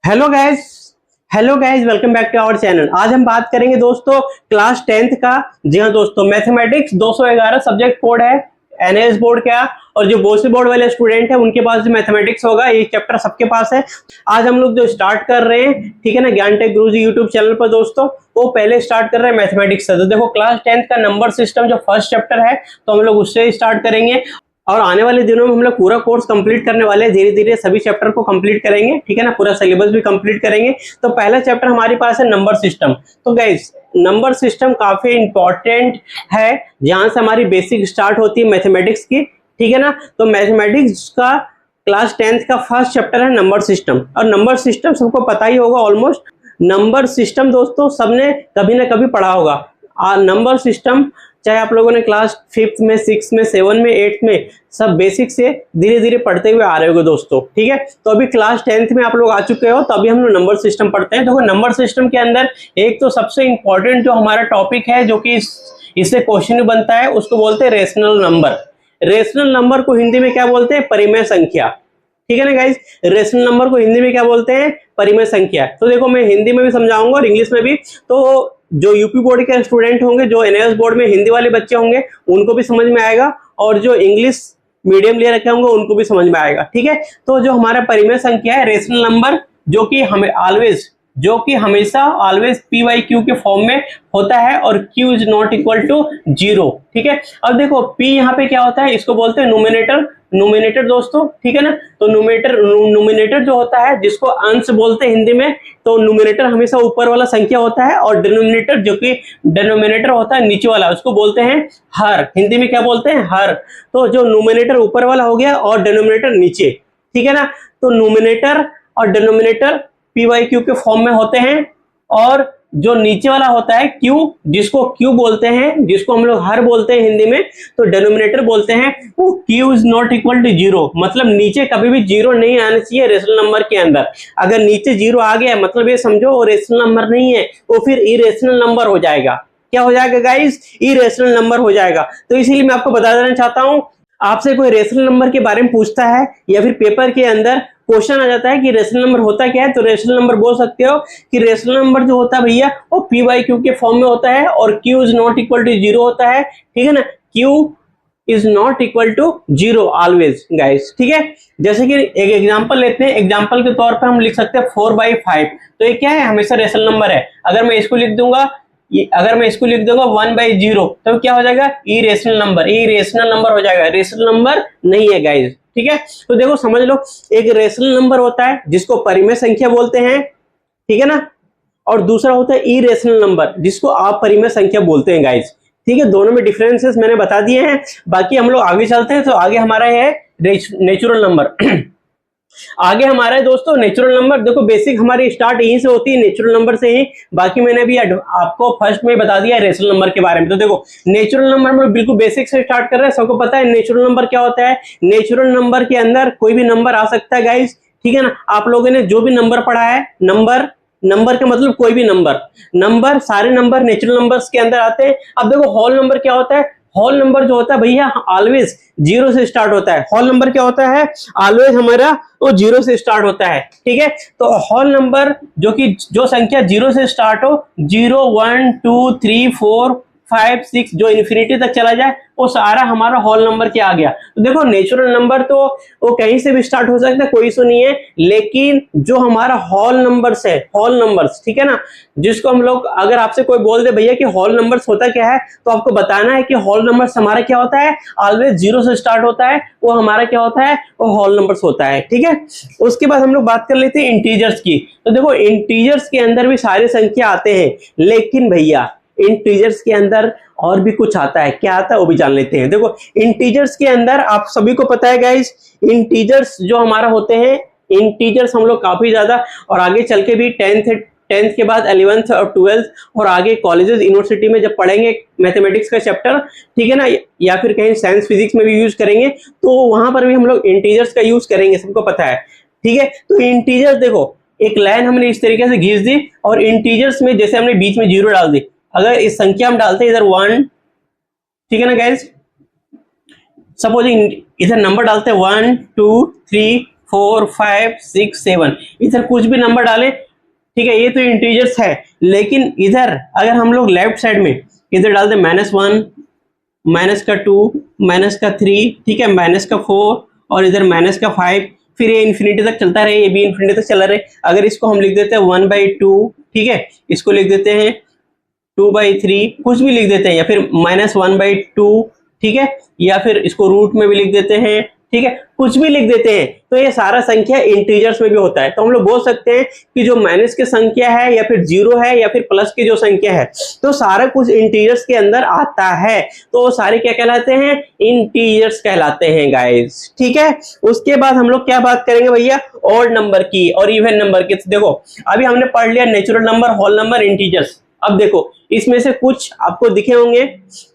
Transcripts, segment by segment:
Hello guys welcome back to our channel. आज हम बात करेंगे दोस्तों क्लास 10th का। जी हाँ दोस्तों, मैथमेटिक्स 211 सब्जेक्ट कोड है एनएस बोर्ड का, और जो बोसी बोर्ड वाले स्टूडेंट है उनके पास जो मैथमेटिक्स होगा ये चैप्टर सबके पास है। आज हम लोग जो स्टार्ट कर रहे हैं, ठीक है ना, ज्ञान टेक गुरुजी यूट्यूब चैनल पर दोस्तों, वो पहले स्टार्ट कर रहे हैं मैथमेटिक्स से। तो देखो क्लास 10th का नंबर सिस्टम जो फर्स्ट चैप्टर है तो हम लोग उससे स्टार्ट करेंगे, और आने वाले दिनों में हम लोग पूरा कोर्स कंप्लीट करने वाले हैं। धीरे धीरे सभी चैप्टर को कंप्लीट करेंगे, ठीक है ना, पूरा सिलेबस भी कंप्लीट करेंगे। तो पहला चैप्टर हमारे पास है नंबर सिस्टम। तो गाइस नंबर सिस्टम काफी इंपॉर्टेंट है, जहां से हमारी बेसिक स्टार्ट होती है मैथमेटिक्स की, ठीक है ना। तो मैथमेटिक्स का क्लास 10th का फर्स्ट चैप्टर है नंबर सिस्टम, और नंबर सिस्टम सबको पता ही होगा ऑलमोस्ट। नंबर सिस्टम दोस्तों सबने कभी ना कभी पढ़ा होगा। नंबर सिस्टम चाहे आप लोगों ने क्लास 5th में, 6th में, 7 में, 8th में सब बेसिक से धीरे धीरे पढ़ते हुए आ रहे होगे दोस्तों, ठीक है। तो अभी क्लास 10th में आप लोग आ चुके हो, तो अभी हम लोग नंबर सिस्टम पढ़ते हैं। देखो नंबर सिस्टम के अंदर एक तो सबसे इंपॉर्टेंट जो हमारा टॉपिक है, जो कि इससे क्वेश्चन बनता है, उसको बोलते हैं रेशनल नंबर। रेशनल नंबर को हिंदी में क्या बोलते हैं? परिमेय संख्या, ठीक है ना गाइस। रेशनल नंबर को हिंदी में क्या बोलते हैं? परिमेय संख्या। तो देखो मैं हिंदी में भी समझाऊंगा और इंग्लिश में भी। तो जो यूपी बोर्ड के स्टूडेंट होंगे, जो एनएस बोर्ड में हिंदी वाले बच्चे होंगे, उनको भी समझ में आएगा, और जो इंग्लिश मीडियम ले रखे होंगे उनको भी समझ में आएगा, ठीक है। तो जो हमारा परिमेय संख्या है, रेशनल नंबर, जो कि हमेशा ऑलवेज पी वाई क्यू के फॉर्म में होता है, और Q is not equal to 0, ठीक है। अब देखो पी यहाँ पे क्या होता है, इसको बोलते हैं नोमिनेटर दोस्तों, ठीक है ना। तो नोमिनेटर जो होता है, जिसको अंश बोलते हैं हिंदी में, तो नोमिनेटर हमेशा ऊपर वाला संख्या होता है, और डिनोमिनेटर जो कि डिनोमिनेटर होता है नीचे वाला, उसको बोलते हैं हर। हिंदी में क्या बोलते हैं? हर। तो जो नोमिनेटर ऊपर वाला हो गया और डिनोमिनेटर नीचे, ठीक है ना। तो नोमिनेटर और डिनोमिनेटर पी वाई क्यू के फॉर्म में होते हैं, और जो नीचे वाला होता है क्यू, जिसको क्यू बोलते हैं, जिसको हम लोग हर बोलते हैं हिंदी में, तो डिनोमिनेटर बोलते हैं वो q is not equal to 0। मतलब नीचे कभी भी 0 नहीं आना चाहिए रेशनल नंबर के अंदर। अगर नीचे 0 आ गया मतलब ये समझो वो रेशनल नंबर नहीं है, वो फिर इरेशनल नंबर हो जाएगा। क्या हो जाएगा गाइस? इरेशनल नंबर हो जाएगा। तो इसीलिए मैं आपको बता देना चाहता हूं, आपसे कोई रेशनल नंबर के बारे में पूछता है, या फिर पेपर के अंदर क्वेश्चन आ जाता है कि रेशनल नंबर होता क्या है, तो रेशनल नंबर बोल सकते हो कि रेशनल नंबर जो होता है भैया वो पी वाई क्यू के फॉर्म में होता है, और Q is not equal to 0 होता है, ठीक है ना। Q is not equal to 0 always guys, ठीक है। जैसे कि एक एग्जांपल लेते हैं, एग्जांपल के तौर पर हम लिख सकते हैं 4/5। तो ये क्या है? हमेशा रेशनल नंबर है। अगर मैं इसको लिख दूंगा 1/0, तो क्या हो जाएगा? इरेशनल नंबर हो जाएगा, रेशनल नंबर नहीं है गाइस, ठीक है। तो देखो समझ लो, एक रेशनल नंबर होता है जिसको परिमेय संख्या बोलते हैं, ठीक है ना, और दूसरा होता है इरेशनल नंबर, जिसको अपरिमेय संख्या बोलते हैं गाइस, ठीक है। दोनों में डिफरेंसेस मैंने बता दिए हैं। बाकी हम लोग आगे चलते हैं। तो आगे हमारा है नेचुरल नंबर। आगे हमारा है दोस्तों नेचुरल नंबर। देखो बेसिक हमारी स्टार्ट यहीं से होती है, नेचुरल नंबर से ही। बाकी मैंने अभी आपको फर्स्ट में बता दिया रेशनल नंबर के बारे में। तो देखो नेचुरल नंबर में बिल्कुल बेसिक से स्टार्ट कर रहे हैं। सबको पता है नेचुरल नंबर क्या होता है। नेचुरल नंबर के अंदर कोई भी नंबर आ सकता है गाइस, ठीक है ना। आप लोगों ने जो भी नंबर पढ़ा है, नंबर का मतलब कोई भी नंबर, सारे नंबर नेचुरल नंबर्स के अंदर आते हैं। अब देखो होल नंबर क्या होता है। होल नंबर जो होता है भैया ऑलवेज 0 से स्टार्ट होता है। होल नंबर क्या होता है? ऑलवेज हमारा वो 0 से स्टार्ट होता है, ठीक है। तो होल नंबर जो संख्या 0 से स्टार्ट हो, 0, 1, 2, 3, 4, 5, 6, जो इन्फिनिटी तक चला जाए, वो सारा हमारा होल नंबर क्या आ गया। तो देखो नेचुरल नंबर तो वो कहीं से भी स्टार्ट हो सकता है, कोई इशू नहीं है। लेकिन जो हमारा होल नंबर्स, ठीक है ना, जिसको हम लोग, अगर आपसे कोई बोल दे भैया कि होल नंबर्स होता क्या है, तो आपको बताना है कि होल नंबर्स हमारा क्या होता है, ऑलवेज 0 से स्टार्ट होता है, वो हमारा क्या होता है, वो होल नंबर्स होता है, ठीक है। उसके बाद हम लोग बात कर लेते हैं इंटीजर्स की। तो देखो इंटीजर्स के अंदर भी सारी संख्या आते हैं, लेकिन भैया इंटीजर्स के अंदर और भी कुछ आता है। क्या आता है वो भी जान लेते हैं। देखो इंटीजर्स के अंदर आप सभी को पता है गाइस, इंटीजर्स जो हमारा होते हैं, इंटीजर्स हम लोग काफी ज्यादा, और आगे चल के भी 10th के बाद 11th और 12th, और आगे कॉलेजेस यूनिवर्सिटी में जब पढ़ेंगे मैथमेटिक्स का चैप्टर, ठीक है ना, या फिर कहीं साइंस फिजिक्स में भी यूज करेंगे, तो वहां पर भी हम लोग इंटीजर्स का यूज करेंगे, सबको पता है, ठीक है। तो इंटीजर्स देखो, एक लाइन हमने इस तरीके से खींच दी, और इंटीजर्स में जैसे हमने बीच में 0 डाल दी, अगर इस संख्या हम डालते हैं इधर 1, ठीक है ना गाइस, सपोज इधर नंबर डालते हैं 1, 2, 3, 4 5 6 7, इधर कुछ भी नंबर डालें, ठीक है, ये तो इंटीजर्स है, लेकिन इधर अगर हम लोग लेफ्ट साइड में इधर डाल दें -1, -2, -3, ठीक है, -4 और इधर -5, फिर ये इन्फिनिटी तक चलता रहे, ये भी इन्फिनिटी तक चला रहे। अगर इसको हम लिख देते हैं 1/2, ठीक है, इसको लिख देते हैं 2/3, कुछ भी लिख देते हैं, या फिर -1/2, ठीक है, या फिर इसको रूट में भी लिख देते हैं, ठीक है, कुछ भी लिख देते हैं। तो ये सारा संख्या इंटीजर्स में भी होता है। तो हम लोग बोल सकते हैं कि जो माइनस की संख्या है या फिर जीरो है या फिर प्लस की जो संख्या है, तो सारा कुछ इंटीजर्स के अंदर आता है, तो वो सारे क्या कहलाते हैं? इंटीजर्स कहलाते हैं गाइस, ठीक है। उसके बाद हम लोग क्या बात करेंगे भैया? ऑड नंबर की और इवन नंबर की। तो देखो अभी हमने पढ़ लिया natural number, whole number, integers. अब देखो इसमें से कुछ आपको दिखे होंगे,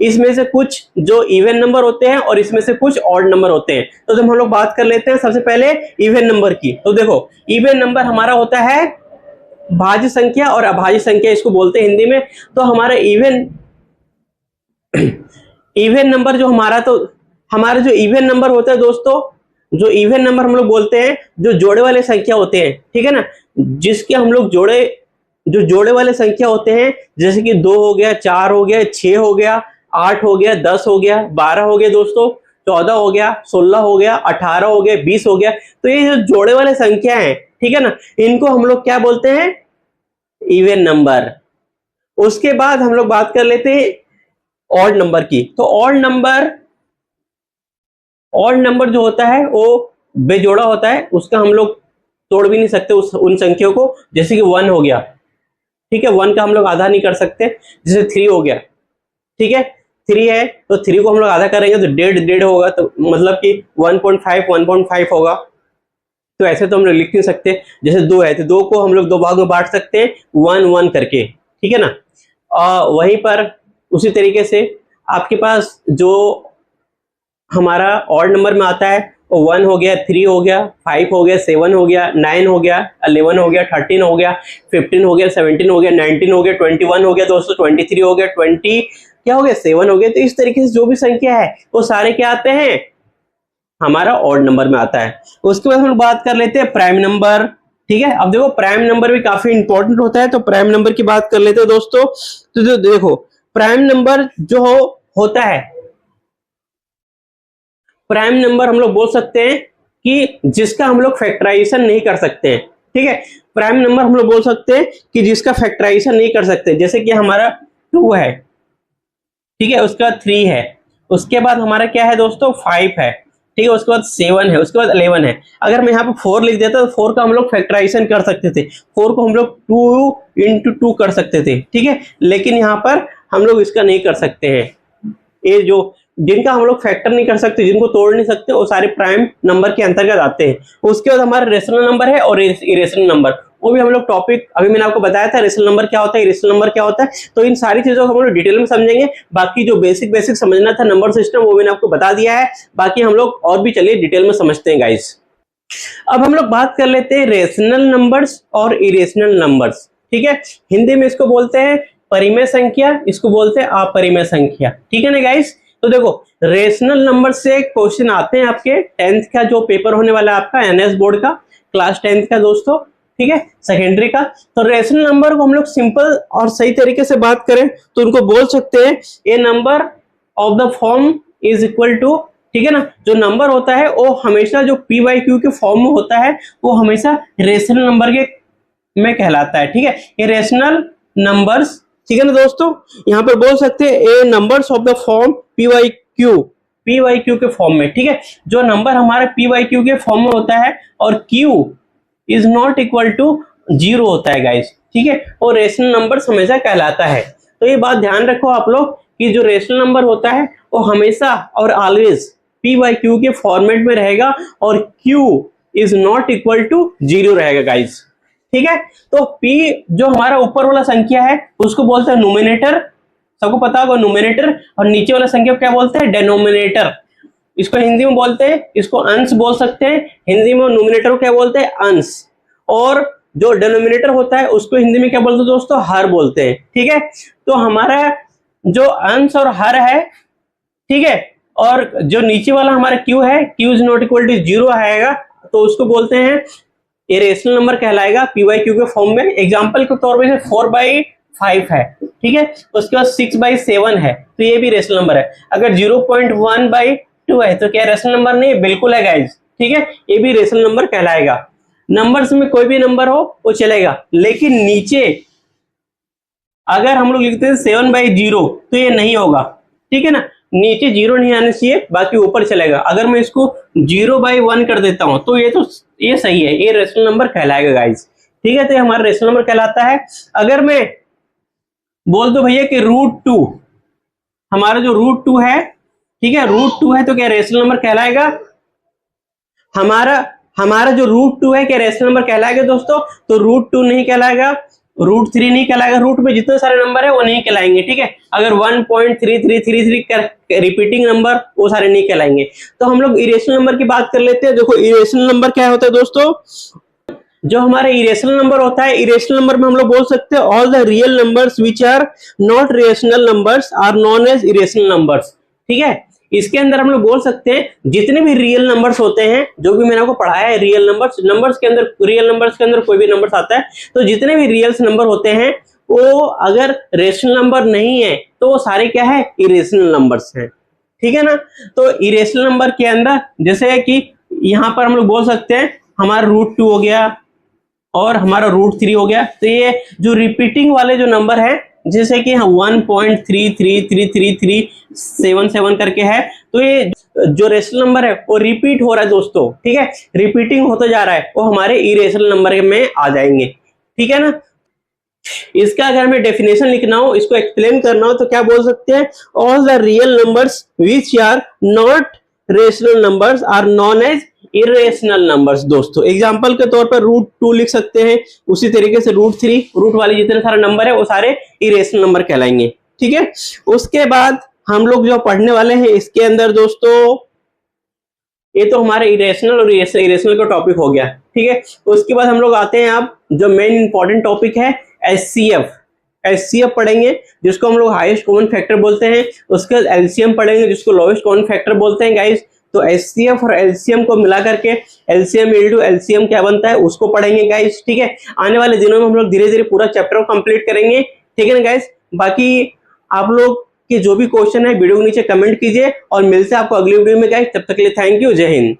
इसमें से कुछ जो इवन नंबर होते हैं और इसमें से कुछ ऑड नंबर होते हैं। तो जब हम लोग बात कर लेते हैं सबसे पहले इवन नंबर की। तो देखो इवन नंबर हमारा होता है भाज्य संख्या और अभाज्य संख्या, इसको बोलते हैं हिंदी में। तो हमारा इवन नंबर जो हमारा जो इवन नंबर होता है दोस्तों, जो इवन नंबर हम लोग बोलते हैं जो जोड़े वाले संख्या होते हैं, ठीक है ना, जिसके हम लोग जो जोड़े वाले संख्या होते हैं, जैसे कि 2 हो गया, 4 हो गया, 6 हो गया, 8 हो गया, 10 हो गया, 12 हो गया दोस्तों, 14 हो गया, 16 हो गया, 18 हो गया, 20 हो गया। तो ये जो जोड़े वाले संख्या है, ठीक है ना, इनको हम लोग क्या बोलते हैं? Even number. उसके बाद हम लोग बात कर लेते हैं ऑड नंबर की। तो ऑड नंबर जो होता है वो बेजोड़ा होता है, उसका हम लोग तोड़ भी नहीं सकते उन संख्याओं को। जैसे कि 1 हो गया, ठीक है, 1 का हम लोग आधा नहीं कर सकते। जैसे 3 हो गया, ठीक है, 3 है तो 3 को हम लोग आधा करेंगे तो 1.5 होगा, तो मतलब कि 1.5 होगा। तो ऐसे तो हम लोग लिख नहीं सकते। जैसे 2 है तो 2 को हम लोग 2 भाग में बांट सकते हैं 1 करके, ठीक है ना। वहीं पर उसी तरीके से आपके पास जो हमारा ऑड नंबर में आता है वो 1 हो गया, 3 हो गया, 5 हो गया, 7 हो गया, 9 हो गया, 11 हो गया, 13 हो गया, 15 हो गया, 17 हो गया, 19 हो गया, 21 हो गया दोस्तों, 23 हो गया, 20 क्या हो गया, 7 हो गया। तो इस तरीके से जो भी संख्या है वो सारे क्या आते हैं? हमारा ऑड नंबर में आता है। उसके बाद हम लोग बात कर लेते हैं प्राइम नंबर, ठीक है। अब देखो प्राइम नंबर भी काफी इंपॉर्टेंट होता है, तो प्राइम नंबर की बात कर लेते हैं दोस्तों। तो देखो प्राइम नंबर जो होता है, प्राइम नंबर हम लोग बोल सकते हैं कि जिसका हम लोग फैक्टराइजेशन नहीं कर सकते हैं, ठीक है। प्राइम नंबर हम लोग बोल सकते हैं कि जिसका फैक्टराइजेशन नहीं कर सकते। जैसे कि हमारा 2 है, ठीक है, उसके बाद 3 है, उसके बाद हमारा क्या है दोस्तों? 5 है, ठीक है, उसके बाद 7 है, उसके बाद 11 है। अगर मैं यहाँ पे 4 लिख देता तो 4 का हम लोग फैक्टराइजेशन कर सकते थे, 4 को हम लोग 2 into 2 कर सकते थे, ठीक है। लेकिन यहाँ पर हम लोग इसका नहीं कर सकते हैं। ये जो जिनका हम लोग फैक्टर नहीं कर सकते, जिनको तोड़ नहीं सकते, वो सारे प्राइम नंबर के अंतर्गत आते हैं। उसके बाद हमारा रेशनल नंबर है और इरेशनल नंबर, वो भी हम लोग टॉपिक अभी मैंने आपको बताया था, रेशनल नंबर क्या होता है, इरेशनल नंबर क्या होता है। तो इन सारी चीजों को हम लोग डिटेल में समझेंगे। बाकी जो बेसिक समझना था नंबर सिस्टम वो मैंने आपको बता दिया है। बाकी हम लोग और भी चलिए डिटेल में समझते हैं गाइस। अब हम लोग बात कर लेते हैं रेशनल नंबर्स और इरेशनल नंबर्स, ठीक है। हिंदी में इसको बोलते हैं परिमेय संख्या, इसको बोलते हैं अपरिमेय संख्या, ठीक है ना गाइस। तो देखो रेशनल नंबर से क्वेश्चन आते हैं आपके 10th का जो पेपर होने वाला है आपका एनएस बोर्ड का, क्लास 10th का दोस्तों, ठीक है, सेकेंडरी का। तो रेशनल नंबर को हम लोग सिंपल और सही तरीके से बात करें तो उनको बोल सकते हैं a number of the form is equal to, ठीक है ना, जो नंबर होता है वो हमेशा जो पी बाई क्यू के फॉर्म में होता है वो हमेशा रेशनल नंबर के में कहलाता है, ठीक है। ये रेशनल नंबर्स, ठीक है ना दोस्तों, यहाँ पर बोल सकते हैं a numbers of the form P Y Q के फॉर्म में, ठीक है। जो नंबर हमारे पी वाई क्यू के फॉर्म में होता है और Q is not equal to 0 होता है गाइस, ठीक है, और रेशनल नंबर हमेशा कहलाता है। तो ये बात ध्यान रखो आप लोग कि जो रेशनल नंबर होता है वो हमेशा और ऑलवेज पी वाई क्यू के फॉर्मेट में रहेगा और Q is not equal to 0 रहेगा गाइस, ठीक है। तो P जो हमारा ऊपर वाला संख्या है उसको बोलते हैं नोमिनेटर, सबको पता होगा नोमिनेटर, और नीचे वाला संख्या को क्या बोलते हैं? डेनोमिनेटर। इसको हिंदी में बोलते हैं, इसको अंश बोल सकते हैं, हिंदी में नोमिनेटर को क्या बोलते हैं? अंश। और जो डेनोमिनेटर होता है उसको हिंदी में क्या बोलते हैं दोस्तों? हर बोलते हैं, ठीक है। तो हमारा जो अंश और हर है, ठीक है, और जो नीचे वाला हमारा क्यू है, q is not equal to 0 आएगा, तो उसको बोलते हैं इरेशनल नंबर कहलाएगा PYQ के फॉर्म में। एग्जांपल के तौर पे 4/5 है, ठीक है, उसके बाद 6/7 है, तो ये भी रेशनल नंबर है। अगर 0.1/2 है तो क्या रेशनल नंबर नहीं है? बिल्कुल है गाइज, ठीक है, ये भी रेशनल नंबर कहलाएगा। नंबर्स में कोई भी नंबर हो वो चलेगा, लेकिन नीचे अगर हम लोग लिखते हैं 7/0 तो ये नहीं होगा, ठीक है ना, नीचे 0 नहीं आना चाहिए, बाकी ऊपर चलेगा। अगर मैं इसको 0/1 कर देता हूं तो ये सही है, ये रेशनल नंबर कहलाएगा गाइज, ठीक है, तो ये हमारा रेशनल नंबर कहलाता है। अगर मैं बोल दो भैया कि √2, हमारा जो √2 है, ठीक है, √2 है तो क्या रेशनल नंबर कहलाएगा? हमारा जो √2 है क्या रेशनल नंबर कहलाएगा दोस्तों? तो √2 नहीं कहलाएगा, √3 नहीं कहलाएगा, रूट में जितने सारे नंबर है वो नहीं कहलाएंगे, ठीक है। अगर 1.3333 कर रिपीटिंग नंबर वो सारे नहीं कहलाएंगे। तो हम लोग इरेशनल नंबर की बात कर लेते हैं। देखो इरेशनल नंबर क्या होता है दोस्तों, जो हमारा इरेशनल नंबर होता है, इरेशनल नंबर में हम लोग बोल सकते हैं all the real numbers which are not rational numbers are known as irrational numbers, ठीक है। इसके अंदर हम लोग बोल सकते हैं जितने भी रियल नंबर्स होते हैं, जो भी मैंने आपको पढ़ाया है, रियल नंबर्स के अंदर कोई भी नंबर्स आता है, तो जितने भी रियल नंबर होते हैं वो अगर रेशनल नंबर नहीं है तो वो सारे क्या है? इरेशनल नंबर्स हैं, ठीक है ना। तो इरेशनल नंबर के अंदर जैसे कि यहाँ पर हम लोग बोल सकते हैं हमारा √2 हो गया और हमारा √3 हो गया, तो ये जो रिपीटिंग वाले जो नंबर है जैसे कि 1.333377 करके है, तो ये जो रेशनल नंबर है वो रिपीट हो रहा है दोस्तों, ठीक है, रिपीटिंग होता जा रहा है, वो हमारे इरेशनल नंबर में आ जाएंगे, ठीक है ना। इसका अगर हमें डेफिनेशन लिखना हो, इसको एक्सप्लेन करना हो, तो क्या बोल सकते हैं? All the real numbers which are not rational numbers are known as irrational numbers. दोस्तों एग्जांपल के तौर पर √2 लिख सकते हैं, उसी तरीके से √3, रूट वाले जितने सारे नंबर है वो सारे इरेशनल नंबर कहलाएंगे, ठीक है। उसके बाद हम लोग जो पढ़ने वाले हैं इसके अंदर दोस्तों, ये तो हमारे इरेशनल और इरेशनल का टॉपिक हो गया, ठीक है। उसके बाद हम लोग आते हैं अब जो मेन इंपॉर्टेंट टॉपिक है HCF पढ़ेंगे, जिसको हम लोग हाईएस्ट कॉमन फैक्टर बोलते हैं। उसके बाद LCM पढ़ेंगे, जिसको लोएस्ट कॉमन फैक्टर बोलते हैं गाइस। तो HCF और LCM को मिला करके LCM × LCM क्या बनता है उसको पढ़ेंगे गाइस, ठीक है। आने वाले दिनों में हम लोग धीरे धीरे पूरा चैप्टर को कंप्लीट करेंगे, ठीक है ना गाइस। बाकी आप लोग के जो भी क्वेश्चन है वीडियो के नीचे कमेंट कीजिए और मिलते हैं आपको अगली वीडियो में गाइस। तब तक के लिए थैंक यू, जय हिंद।